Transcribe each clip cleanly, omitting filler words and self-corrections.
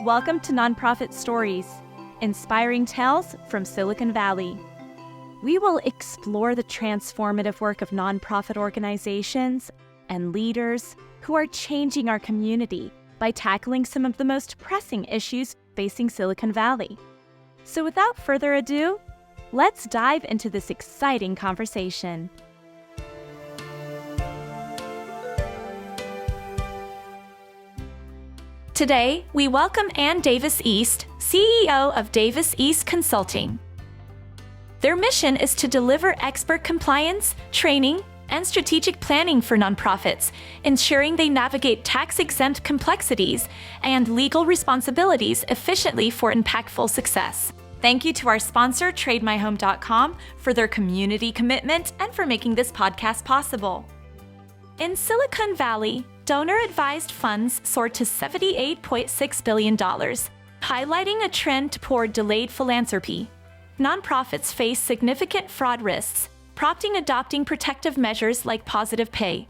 Welcome to Nonprofit Stories, inspiring tales from Silicon Valley. We will explore the transformative work of nonprofit organizations and leaders who are changing our community by tackling some of the most pressing issues facing Silicon Valley. So without further ado, let's dive into this exciting conversation. Today, we welcome Ann Davis East, CEO of Davis East Consulting. Their mission is to deliver expert compliance, training, and strategic planning for nonprofits, ensuring they navigate tax-exempt complexities and legal responsibilities efficiently for impactful success. Thank you to our sponsor, TradeMyHome.com, for their community commitment and for making this podcast possible. In Silicon Valley, donor-advised funds soared to $78.6 billion, highlighting a trend toward delayed philanthropy. Nonprofits face significant fraud risks, prompting adopting protective measures like positive pay.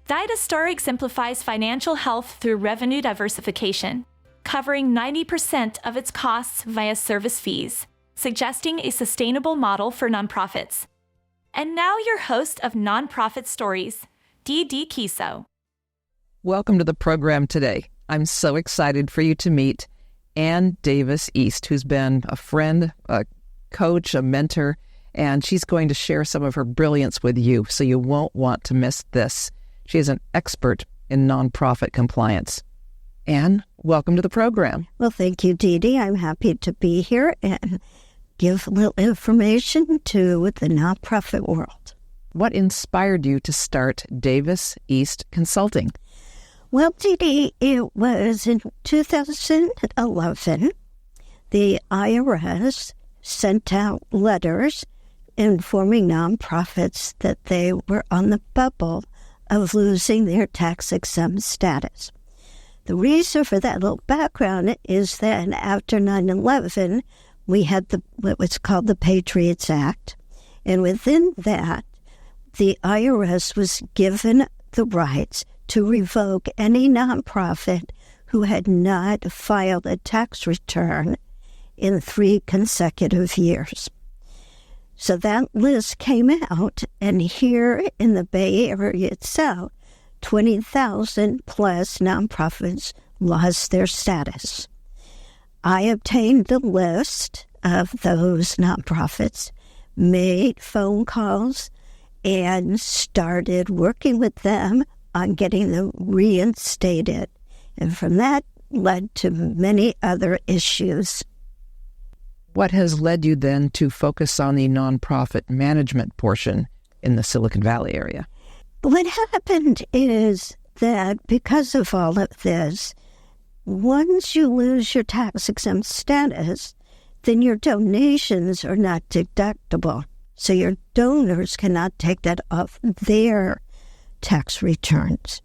Guidestar exemplifies financial health through revenue diversification, covering 90% of its costs via service fees, suggesting a sustainable model for nonprofits. And now your host of Nonprofit Stories, D.D. Kiso. Welcome to the program today. I'm so excited for you to meet Ann Davis East, who's been a friend, a coach, a mentor, and she's going to share some of her brilliance with you, so you won't want to miss this. She is an expert in nonprofit compliance. Ann, welcome to the program. Well, thank you, Dee Dee. I'm happy to be here and give a little information to the nonprofit world. What inspired you to start Davis East Consulting? Well, Dee Dee, it was in 2011. The IRS sent out letters informing nonprofits that they were on the bubble of losing their tax-exempt status. The reason for that little background is that after 9/11, we had what was called the Patriots Act, and within that, the IRS was given the rights to revoke any nonprofit who had not filed a tax return in 3 consecutive years. So that list came out, and here in the Bay Area itself, 20,000 plus nonprofits lost their status. I obtained the list of those nonprofits, made phone calls, and started working with them on getting them reinstated. And from that led to many other issues. What has led you then to focus on the nonprofit management portion in the Silicon Valley area? What happened is that because of all of this, once you lose your tax-exempt status, then your donations are not deductible. So your donors cannot take that off their tax returns.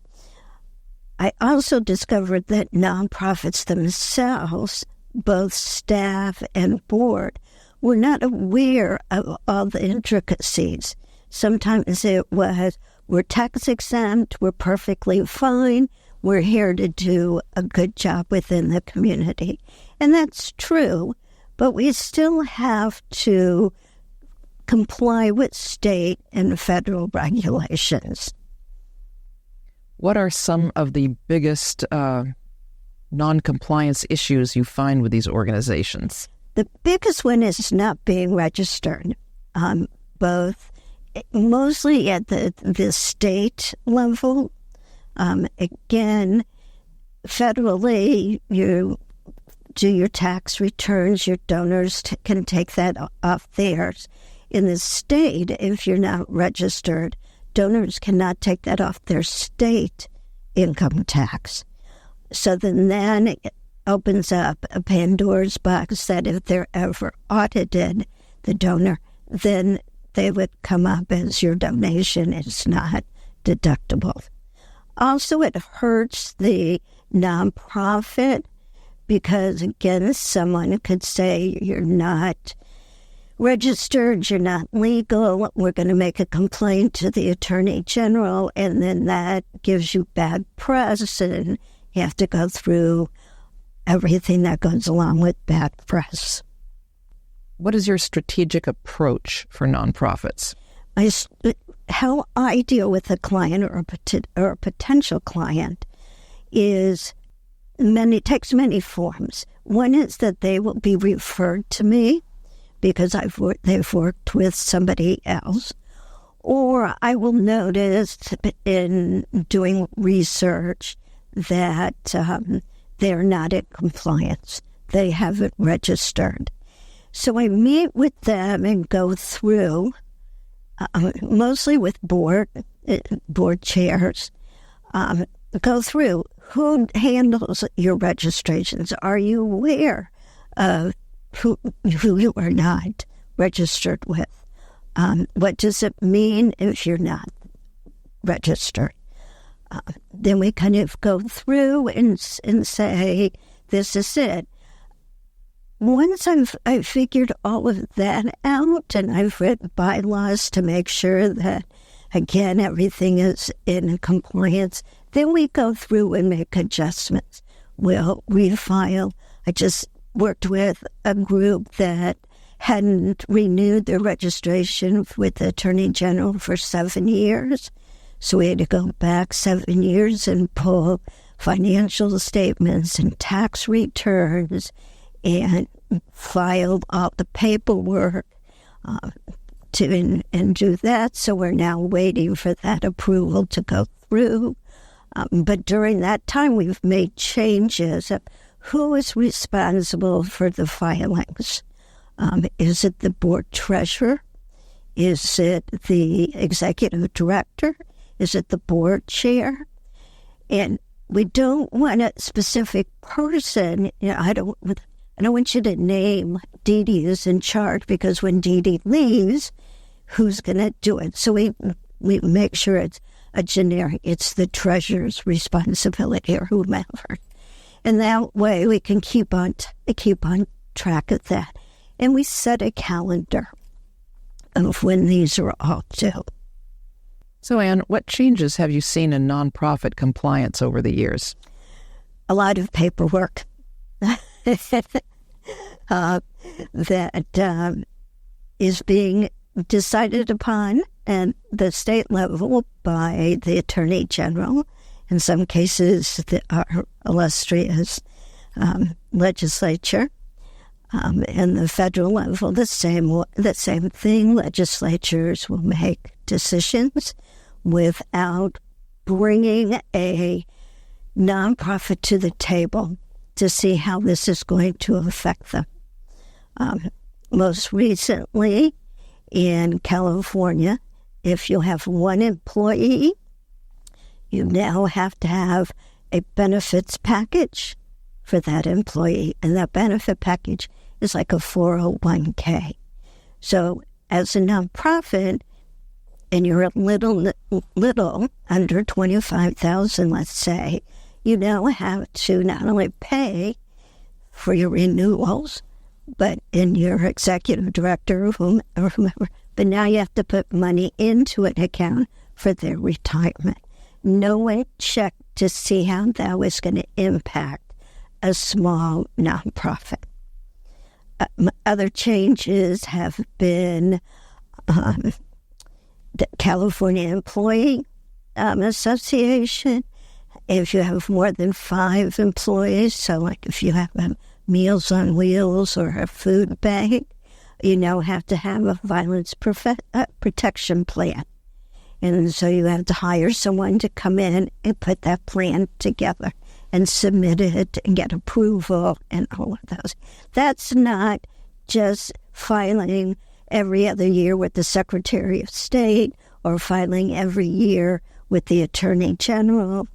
I also discovered that nonprofits themselves, both staff and board, were not aware of all the intricacies. Sometimes it was, we're tax exempt, we're perfectly fine, we're here to do a good job within the community. And that's true, but we still have to comply with state and federal regulations. What are some of the biggest non-compliance issues you find with these organizations? The biggest one is not being registered, mostly at the state level. Again, federally, you do your tax returns, your donors can take that off theirs. In the state, if you're not registered, donors cannot take that off their state income tax. So then it opens up a Pandora's box that if they're ever audited, the donor, then they would come up as your donation is not deductible. Also, it hurts the nonprofit because, again, someone could say you're not registered, you're not legal, we're going to make a complaint to the Attorney General, and then that gives you bad press, and you have to go through everything that goes along with bad press. What is your strategic approach for nonprofits? How I deal with a client or a potential client takes many forms. One is that they will be referred to me because they've worked with somebody else, or I will notice in doing research that they're not in compliance. They haven't registered. So I meet with them and go through, mostly with board chairs, go through who handles your registrations. Are you aware of who you are not registered with? What does it mean if you're not registered? Then we kind of go through and say, this is it. Once I've figured all of that out and I've read bylaws to make sure that, again, everything is in compliance, then we go through and make adjustments. We'll refile. I just worked with a group that hadn't renewed their registration with the Attorney General for 7 years. So we had to go back 7 years and pull financial statements and tax returns and filed all the paperwork and do that. So we're now waiting for that approval to go through. But during that time, we've made changes of who is responsible for the filings. Is it the board treasurer? Is it the executive director? Is it the board chair? And we don't want a specific person. I don't want you to name Dee Dee is in charge, because when Dee Dee leaves, who's going to do it? So we make sure it's a generic, it's the treasurer's responsibility or whomever. And that way we can keep on track of that. And we set a calendar of when these are all due. So, Ann, what changes have you seen in nonprofit compliance over the years? A lot of paperwork that is being decided upon at the state level by the Attorney General. In some cases, our illustrious legislature. And the federal level, the same thing. Legislatures will make decisions without bringing a nonprofit to the table to see how this is going to affect them. Most recently, in California, if you have one employee, you now have to have a benefits package for that employee, and that benefit package is like a 401k. So as a nonprofit, and you're a little under $25,000, let's say, you now have to not only pay for your renewals, but in your executive director or whomever, but now you have to put money into an account for their retirement. No one checked to see how that was going to impact a small nonprofit. Other changes have been the California Employee Association. If you have more than 5 employees, so like if you have a Meals on Wheels or a food bank, you now have to have a violence protection plan. And so you have to hire someone to come in and put that plan together and submit it and get approval and all of those. That's not just filing every other year with the Secretary of State or filing every year with the Attorney General.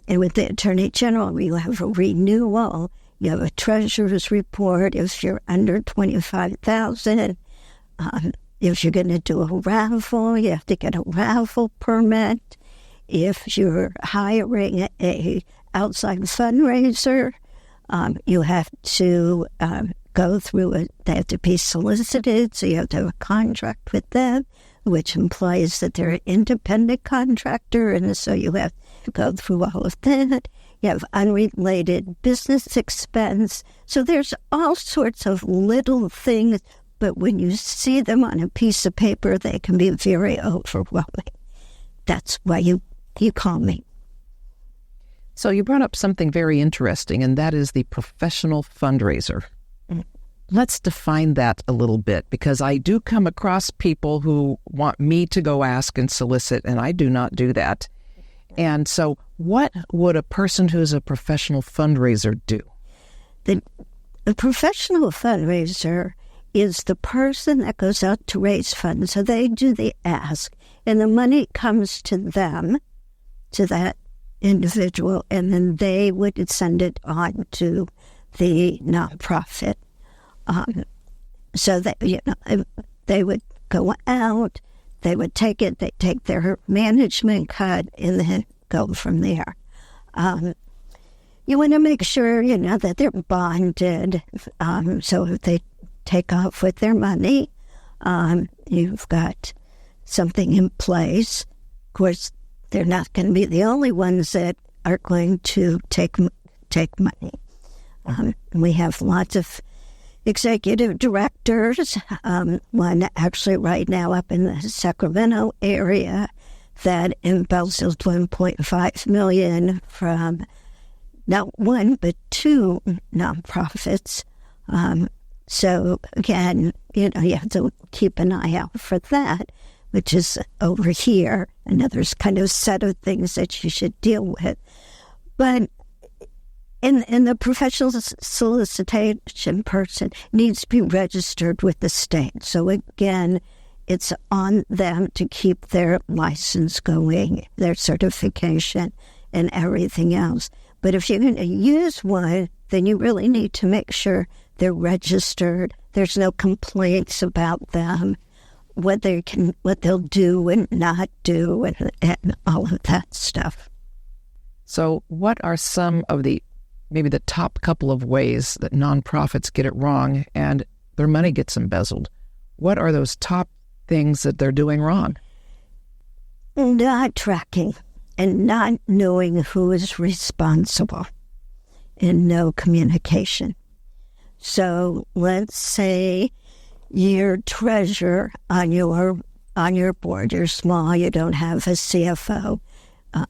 And with the Attorney General, you have a renewal. You have a treasurer's report if you're under $25,000. If you're going to do a raffle, you have to get a raffle permit. If you're hiring a outside fundraiser, you have to go through it. They have to be solicited, so you have to have a contract with them, which implies that they're an independent contractor, and so you have to go through all of that. You have unrelated business expense. So there's all sorts of little things, but when you see them on a piece of paper, they can be very overwhelming. That's why you call me. So you brought up something very interesting, and that is the professional fundraiser. Let's define that a little bit, because I do come across people who want me to go ask and solicit, and I do not do that. And so what would a person who's a professional fundraiser do? The professional fundraiser is the person that goes out to raise funds. So they do the ask, and the money comes to them, to that individual, and then they would send it on to the nonprofit. So that, they would go out, they would take it, they take their management cut, and then go from there. You want to make sure, that they're bonded. So if they take off with their money, you've got something in place. Of course, they're not going to be the only ones that are going to take money. We have lots of executive directors, one actually right now up in the Sacramento area that embezzled $1.5 million from not one but two nonprofits. So again, you have to keep an eye out for that, which is over here, another kind of set of things that you should deal with. But in the professional solicitation person needs to be registered with the state. So again, it's on them to keep their license going, their certification, and everything else. But if you're going to use one, then you really need to make sure they're registered. There's no complaints about them, what they'll do and not do, and all of that stuff. So what are some of maybe the top couple of ways that nonprofits get it wrong and their money gets embezzled? What are those top things that they're doing wrong? Not tracking and not knowing who is responsible, and no communication. So let's say you're treasurer on your board. You're small, you don't have a CFO.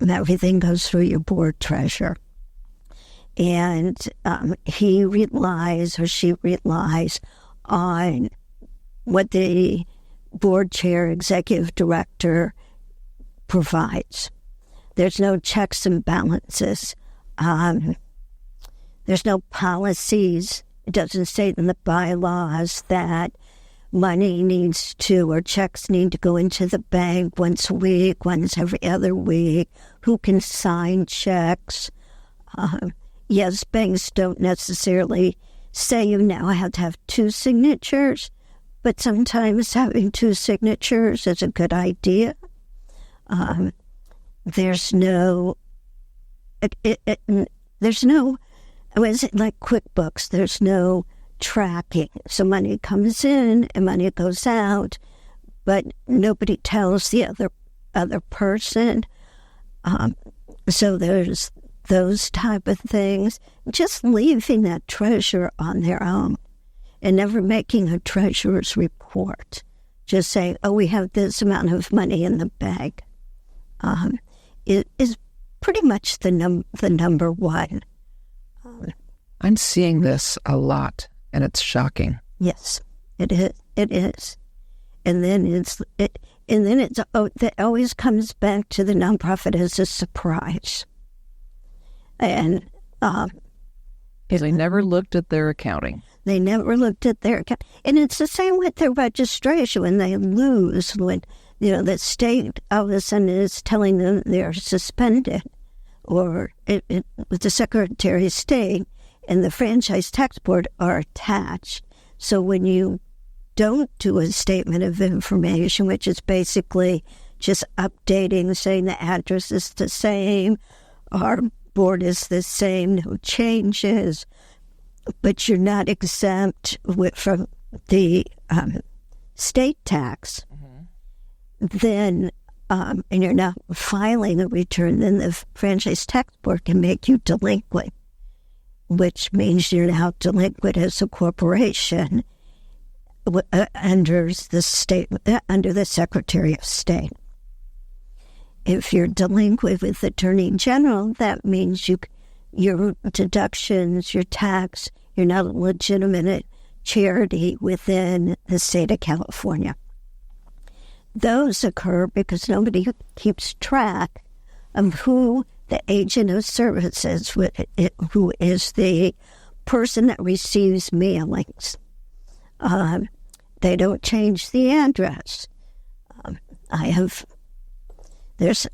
Everything goes through your board treasurer. And he relies or she relies on what the board chair, executive director provides. There's no checks and balances. There's no policies. It doesn't say in the bylaws that money needs to, or checks need to go into the bank once a week, once every other week. Who can sign checks? Yes, banks don't necessarily say you now have to have two signatures, but sometimes having two signatures is a good idea. There's no, was it like QuickBooks? There's no tracking. So money comes in and money goes out, but nobody tells the other person. So there's those type of things. Just leaving that treasurer on their own and never making a treasurer's report. Just saying, we have this amount of money in the bank. It is pretty much the number one. I'm seeing this a lot, and it's shocking. Yes, it is. It is. And then that always comes back to the nonprofit as a surprise. And they never looked at their accounting. They never looked at their account. And it's the same with their registration when they lose, when the state all of a sudden is telling them they're suspended, or with the Secretary of State and the Franchise Tax Board are attached. So when you don't do a statement of information, which is basically just updating, saying the address is the same, our board is the same, no changes, but you're not exempt from the state tax, then and you're not filing a return, then the franchise tax board can make you delinquent, which means you're now delinquent as a corporation under the Secretary of State. If you're delinquent with the Attorney General, that means your deductions, your tax, you're not a legitimate charity within the state of California. Those occur because nobody keeps track of who the agent of services, who is the person that receives mailings. They don't change the address. There's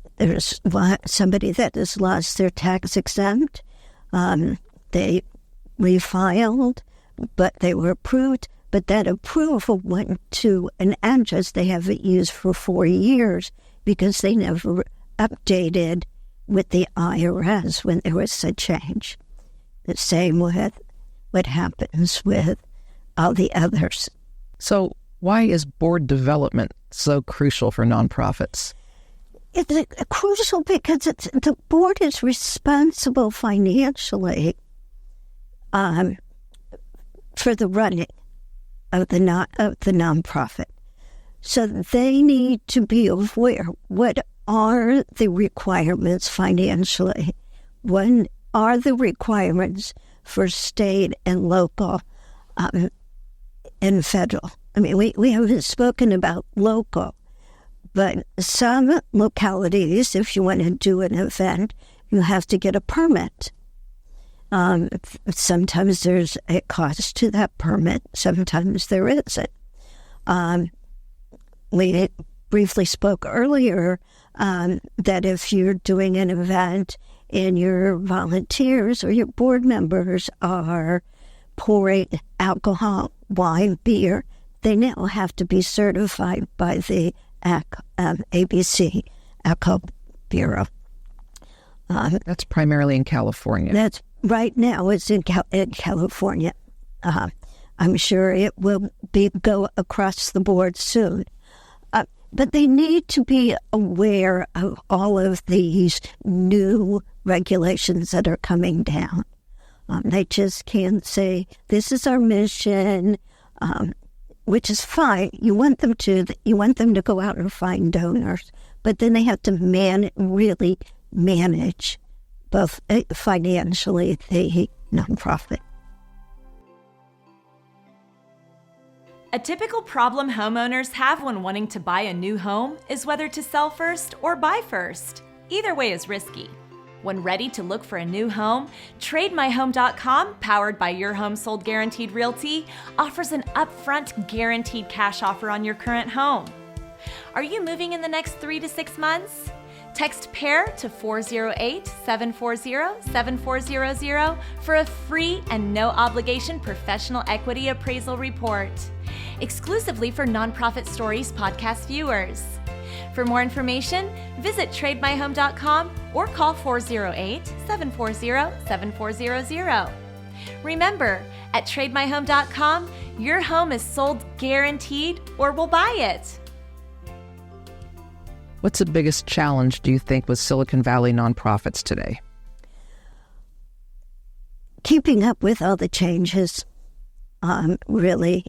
somebody that has lost their tax exempt. They refiled, but they were approved. But that approval went to an address they haven't used for 4 years because they never updated with the IRS when there was a change. The same with what happens with all the others. So why is board development so crucial for nonprofits? It's crucial because the board is responsible financially for the running of the nonprofit. So they need to be aware what are the requirements financially. What are the requirements for state and local and federal? I mean, we haven't spoken about local, but some localities, if you want to do an event, you have to get a permit. Sometimes there's a cost to that permit. Sometimes there isn't. We briefly spoke earlier that if you're doing an event and your volunteers or your board members are pouring alcohol, wine, beer, they now have to be certified by the ABC, Alcohol Bureau. That's primarily in California. That's right now. It's in California. I'm sure it will go across the board soon. But they need to be aware of all of these new regulations that are coming down. They just can't say, this is our mission, which is fine. You want them to go out and find donors, but then they have to really manage both financially the nonprofit. A typical problem homeowners have when wanting to buy a new home is whether to sell first or buy first. Either way is risky. When ready to look for a new home, TradeMyHome.com, powered by Your Home Sold Guaranteed Realty, offers an upfront guaranteed cash offer on your current home. Are you moving in the next 3 to 6 months? Text PAIR to 408-740-7400 for a free and no-obligation professional equity appraisal report, exclusively for Nonprofit Stories podcast viewers. For more information, visit TradeMyHome.com or call 408-740-7400. Remember, at TradeMyHome.com, your home is sold guaranteed or we'll buy it. What's the biggest challenge, do you think, with Silicon Valley nonprofits today? Keeping up with all the changes. Really,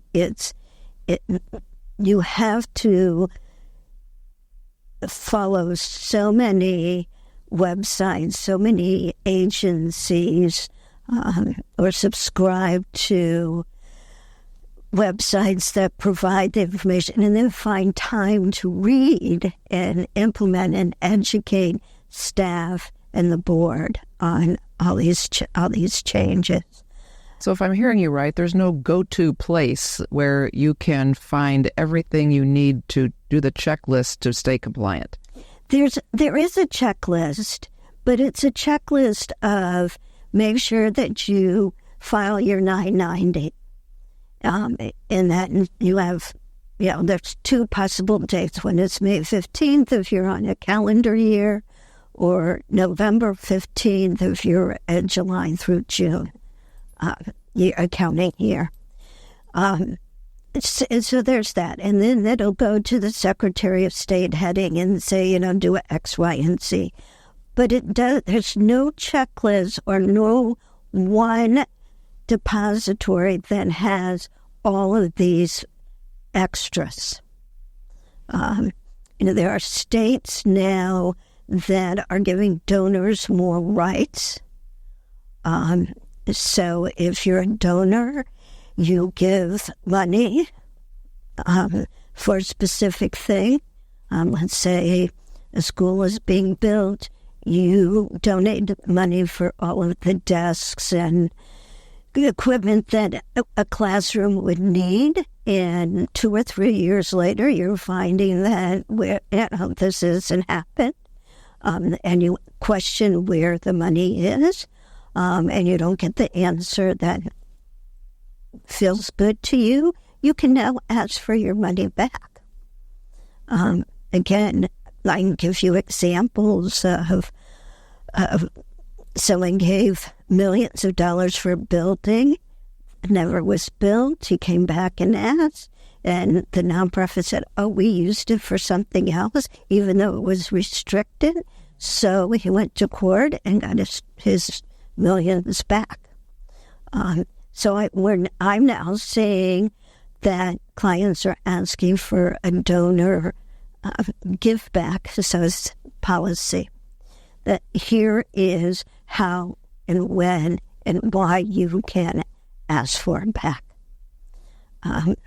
you have to follow so many websites, so many agencies, or subscribe to websites that provide the information, and then find time to read and implement and educate staff and the board on all these changes. So if I'm hearing you right, there's no go-to place where you can find everything you need to do the checklist to stay compliant. There is a checklist, but it's a checklist of make sure that you file your 990. In that you have, there's 2 possible dates. One is May 15th if you're on a calendar year, or November 15th if you're at July through June accounting year. So there's that. And then it'll go to the Secretary of State heading and say, do X, Y, and Z. But there's no checklist or no one depository that has all of these extras. There are states now that are giving donors more rights. So if you're a donor, you give money for a specific thing. Let's say a school is being built. You donate money for all of the desks and the equipment that a classroom would need. And 2 or 3 years later, you're finding that this hasn't happened. And you question where the money is. And you don't get the answer that feels good to you. You can now ask for your money back. Again, I can give you examples of someone gave millions of dollars for a building, never was built. He came back and asked, and the nonprofit said, we used it for something else, even though it was restricted. So he went to court and got his millions back. So I'm now seeing that clients are asking for a donor give back, so it's policy. That here is how and when and why you can ask for it back.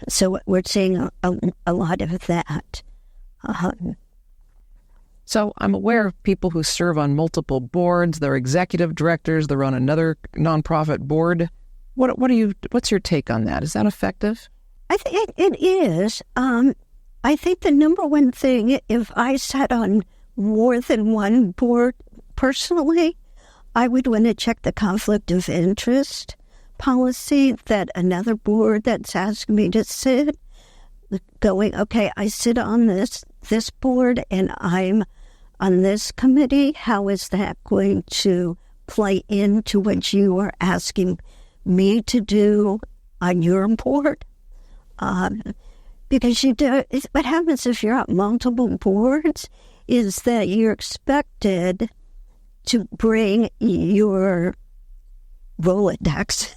So we're seeing a lot of that. So I'm aware of people who serve on multiple boards. They're executive directors. They're on another nonprofit board. What's your take on that? Is that effective? I think it is. I think the number one thing, if I sat on more than one board personally, I would want to check the conflict of interest policy that another board that's asking me to sit, going, okay, I sit on this board and I'm on this committee. How is that going to play into what you are asking me to do on your board? Because what happens if you're on multiple boards is that you're expected to bring your Rolodex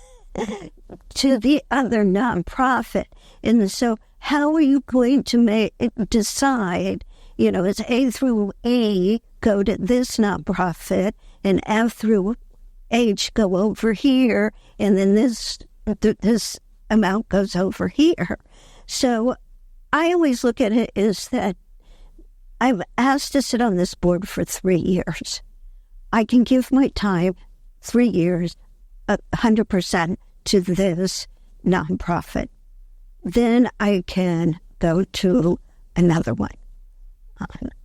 to the other nonprofit. And so how are you going to decide, is A through A go to this nonprofit and F through H go over here, and then this amount goes over here. So I always look at it as that I'm asked to sit on this board for 3 years. I can give my time, 3 years, 100% to this nonprofit. Then I can go to another one.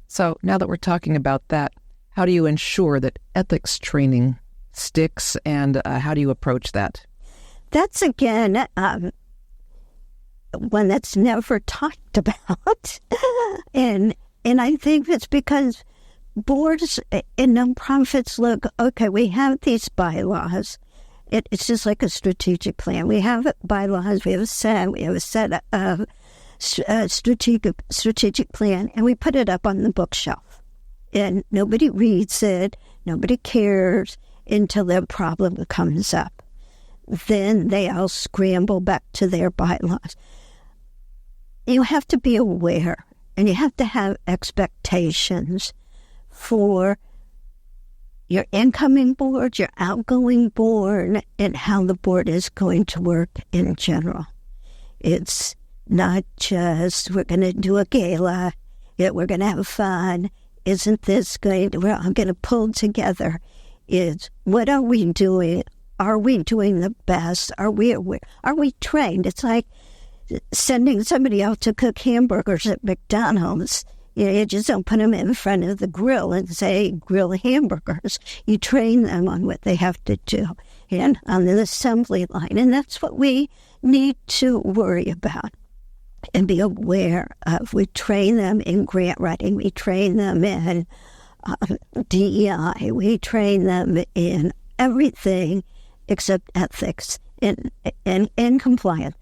So now that we're talking about that, how do you ensure that ethics training sticks, and how do you approach that? That's, again, one that's never talked about. and I think it's because boards and nonprofits look, okay, we have these bylaws. It's just like a strategic plan. We have bylaws, we have a set of strategic plan, and we put it up on the bookshelf. And nobody reads it, nobody cares until their problem comes up. Then they all scramble back to their bylaws. You have to be aware, and you have to have expectations for your incoming board, your outgoing board, and how the board is going to work in general. It's not just, we're going to do a gala, we're going to have fun. Isn't this going to, we're all going to pull together. It's, what are we doing? Are we doing the best? Are we aware? Are we trained? It's like sending somebody out to cook hamburgers at McDonald's. You just don't put them in front of the grill and say, grill hamburgers. You train them on what they have to do and on the assembly line. And that's what we need to worry about and be aware of. We train them in grant writing. We train them in DEI. We train them in everything except ethics and compliance.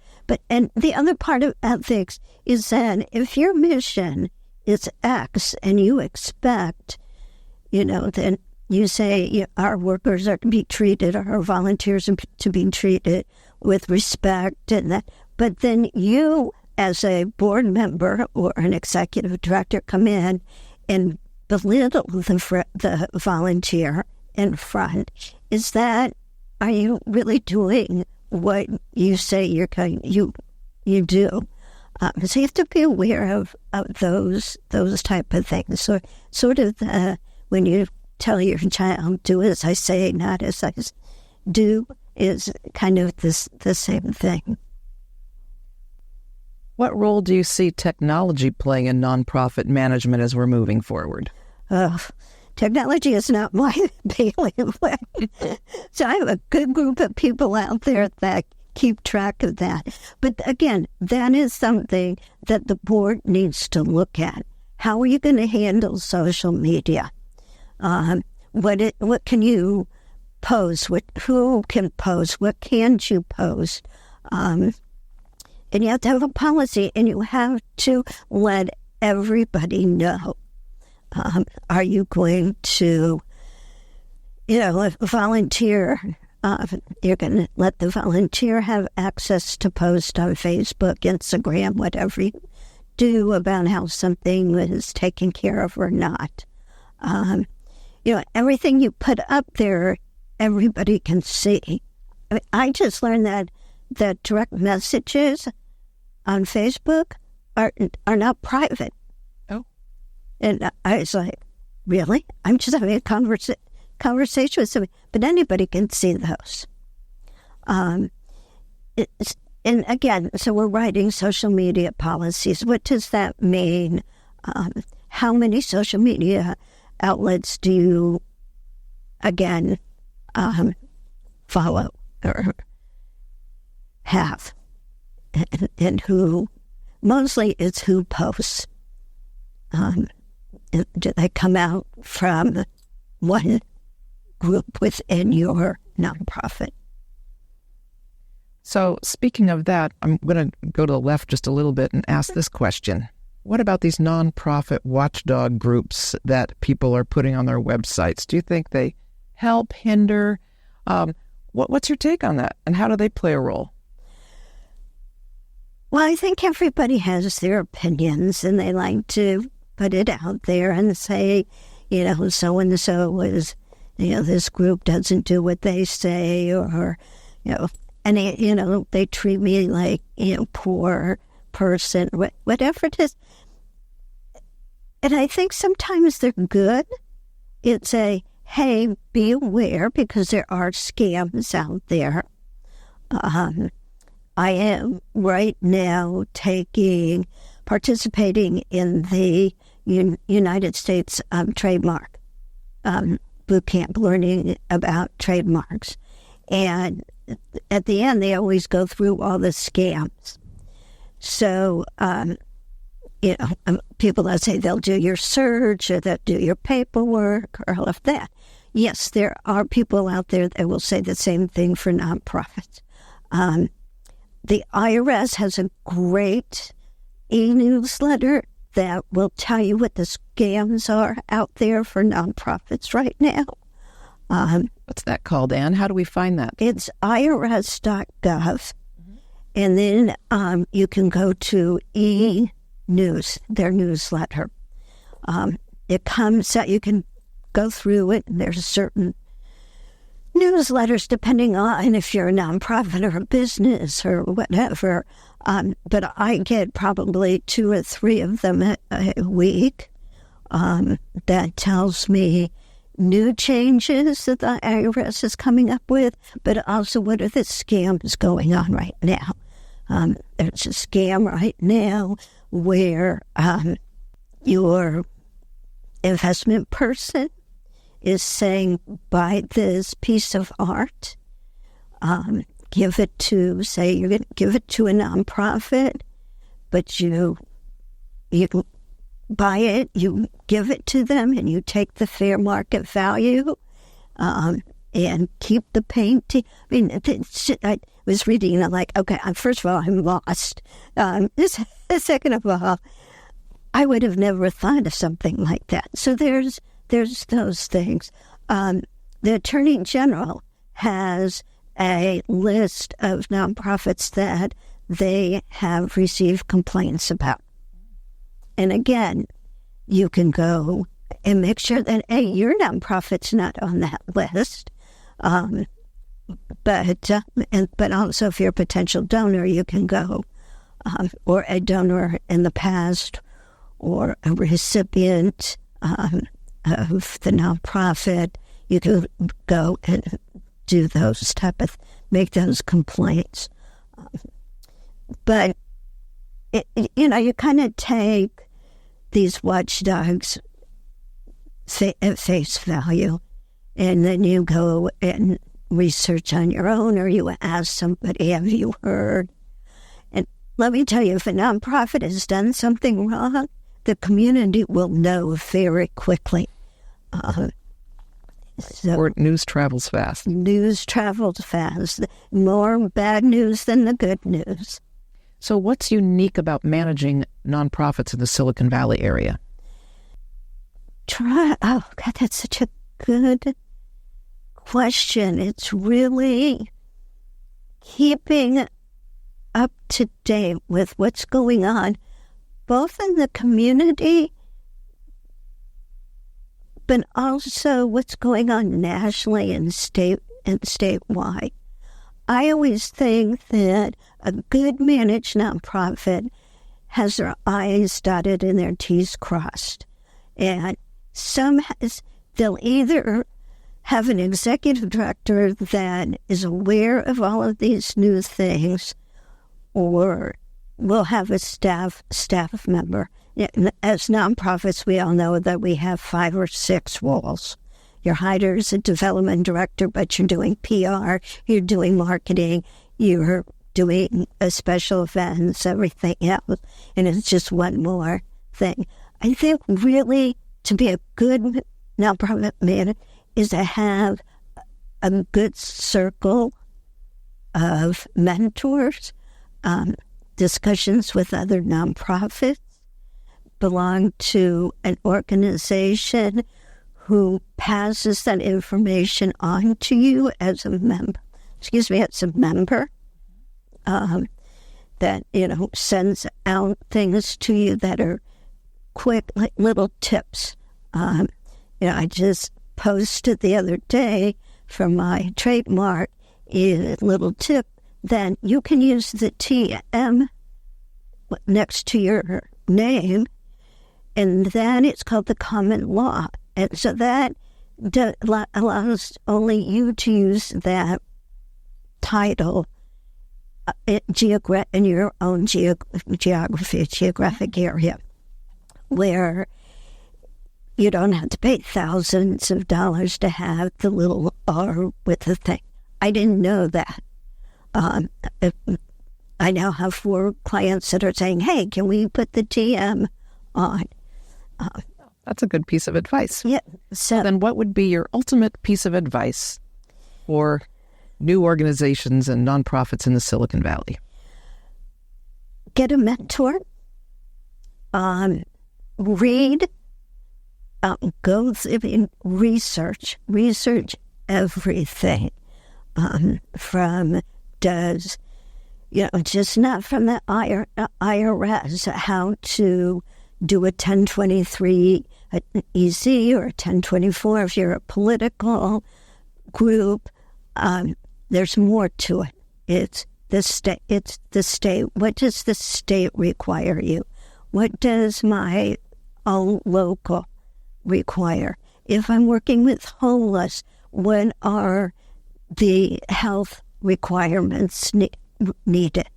And the other part of ethics is that if your mission is X and you expect, then you say our workers are to be treated, our volunteers are to be treated with respect and that. But then you, as a board member or an executive director, come in and belittle the volunteer in front. Are you really doing what you say you do? So you have to be aware of those type of things. So sort of when you tell your child, do as I say, not as I do, is kind of the same thing. What role do you see technology playing in nonprofit management as we're moving forward? Technology is not my bailiwick. So I have a good group of people out there that keep track of that. But again, that is something that the board needs to look at. How are you going to handle social media? What can you post? Who can post? What can't you post? And you have to have a policy, and you have to let everybody know. Are you going to, volunteer? You're going to let the volunteer have access to post on Facebook, Instagram, whatever you do about how something is taken care of or not. Everything you put up there, everybody can see. I just learned that direct messages on Facebook are not private. Oh. And I was like, really? I'm just having a conversation with somebody. But anybody can see those. And again, so we're writing social media policies. What does that mean? How many social media outlets do you, again, follow or have? And who, mostly it's who posts. Do they come out from one group within your nonprofit? So speaking of that, I'm going to go to the left just a little bit and ask this question. What about these nonprofit watchdog groups that people are putting on their websites? Do you think they help, hinder? What's your take on that? And how do they play a role? Well, I think everybody has their opinions, and they like to put it out there and say, so-and-so is, this group doesn't do what they say, or and they treat me like, poor person, whatever it is. And I think sometimes they're good. It's hey, be aware, because there are scams out there. I am right now participating in the United States trademark boot camp, learning about trademarks. And at the end, they always go through all the scams. So, people that say they'll do your search or they'll do your paperwork or all of that. Yes, there are people out there that will say the same thing for nonprofits. The IRS has a great e-newsletter that will tell you what the scams are out there for nonprofits right now. What's that called, Ann? How do we find that? It's irs.gov. Mm-hmm. And then you can go to e-news, their newsletter. It comes out, you can go through it, and there's certain newsletters depending on if you're a nonprofit or a business or whatever. But I get probably 2 or 3 of them a week that tells me new changes that the IRS is coming up with, but also what are the scams going on right now. There's a scam right now where your investment person is saying, buy this piece of art, give it to, say you're going to give it to a nonprofit, but you buy it, you give it to them, and you take the fair market value, and and keep the painting. I mean, I was reading, and like, okay, first of all, I'm lost. Second of all, I would have never thought of something like that. So there's those things. The Attorney General has a list of nonprofits that they have received complaints about. And again, you can go and make sure that, hey, your nonprofit's not on that list. But also if you're a potential donor, you can go, or a donor in the past, or a recipient of the nonprofit, you can go and do those make those complaints. But, you kind of take these watchdogs at face value, and then you go and research on your own, or you ask somebody, have you heard? And let me tell you, if a nonprofit has done something wrong, the community will know very quickly. Or news travels fast. News travels fast. More bad news than the good news. So what's unique about managing nonprofits in the Silicon Valley area? Oh, God, that's such a good question. It's really keeping up to date with what's going on, both in the community, but also what's going on nationally and statewide. I always think that a good managed nonprofit has their I's dotted and their T's crossed. And they'll either have an executive director that is aware of all of these new things, or we'll have a staff member. As nonprofits, we all know that we have 5 or 6 roles. You're hired as a development director, but you're doing PR, you're doing marketing, you're doing special events, everything else, and it's just one more thing. I think really to be a good nonprofit manager is to have a good circle of mentors, discussions with other nonprofits, belong to an organization who passes that information on to you as a member. That, sends out things to you that are quick, like little tips. I just posted the other day for my trademark a little tip that you can use the TM next to your name, and then it's called the common law. And so that allows only you to use that title in your own geographic area, where you don't have to pay thousands of dollars to have the little R with the thing. I didn't know that. I now have 4 clients that are saying, hey, can we put the TM on? That's a good piece of advice. Yeah. So then what would be your ultimate piece of advice for new organizations and nonprofits in the Silicon Valley? Get a mentor. Read. Go research everything. From just not from the IRS, how to do a 1023 EZ or a 1024 if you're a political group. There's more to it. It's the state. What does the state require you? What does my own local require? If I'm working with homeless, what are the health requirements needed?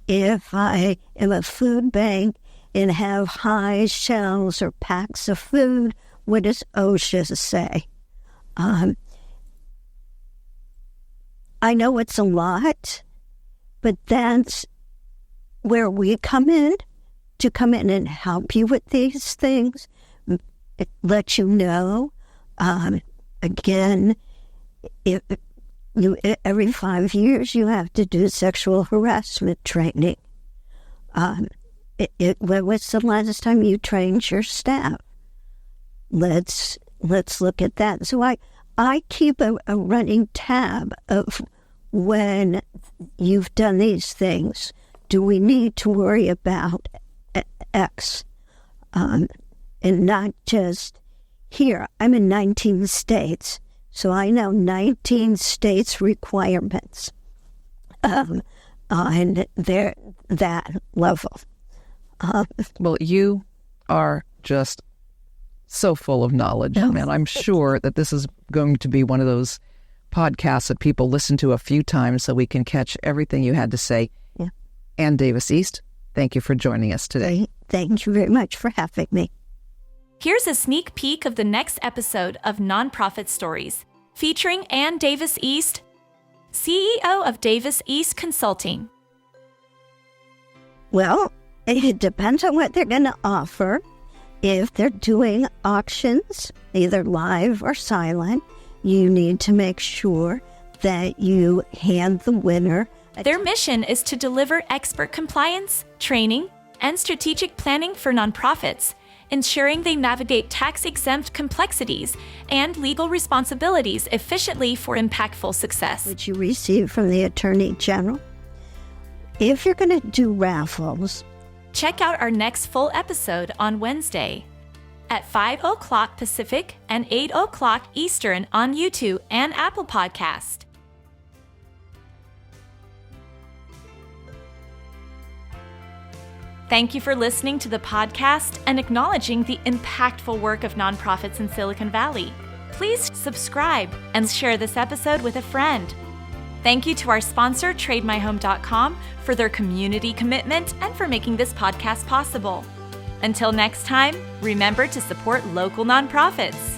If I am a food bank and have high shelves or packs of food, what does OSHA say? I know it's a lot, but that's where we come in, to come in and help you with these things, let you know. Again, every 5 years you have to do sexual harassment training. When was the last time you trained your staff? Let's look at that. So I keep a running tab of when you've done these things. Do we need to worry about X? And not just here. I'm in 19 states, so I know 19 states' requirements on that level. Well, you are just so full of knowledge, and I'm sure that this is going to be one of those podcasts that people listen to a few times so we can catch everything you had to say. Yeah. Ann Davis East, thank you for joining us today. Thank you very much for having me. Here's a sneak peek of the next episode of Nonprofit Stories, featuring Ann Davis East, CEO of Davis East Consulting. Well, it depends on what they're going to offer. If they're doing auctions, either live or silent, you need to make sure that you hand the winner. Their mission is to deliver expert compliance, training, and strategic planning for nonprofits, ensuring they navigate tax-exempt complexities and legal responsibilities efficiently for impactful success. Which you receive from the Attorney General. If you're going to do raffles, check out our next full episode on Wednesday at 5 o'clock Pacific and 8 o'clock Eastern on YouTube and Apple Podcast. Thank you for listening to the podcast and acknowledging the impactful work of nonprofits in Silicon Valley. Please subscribe and share this episode with a friend. Thank you to our sponsor, TradeMyHome.com, for their community commitment and for making this podcast possible. Until next time, remember to support local nonprofits.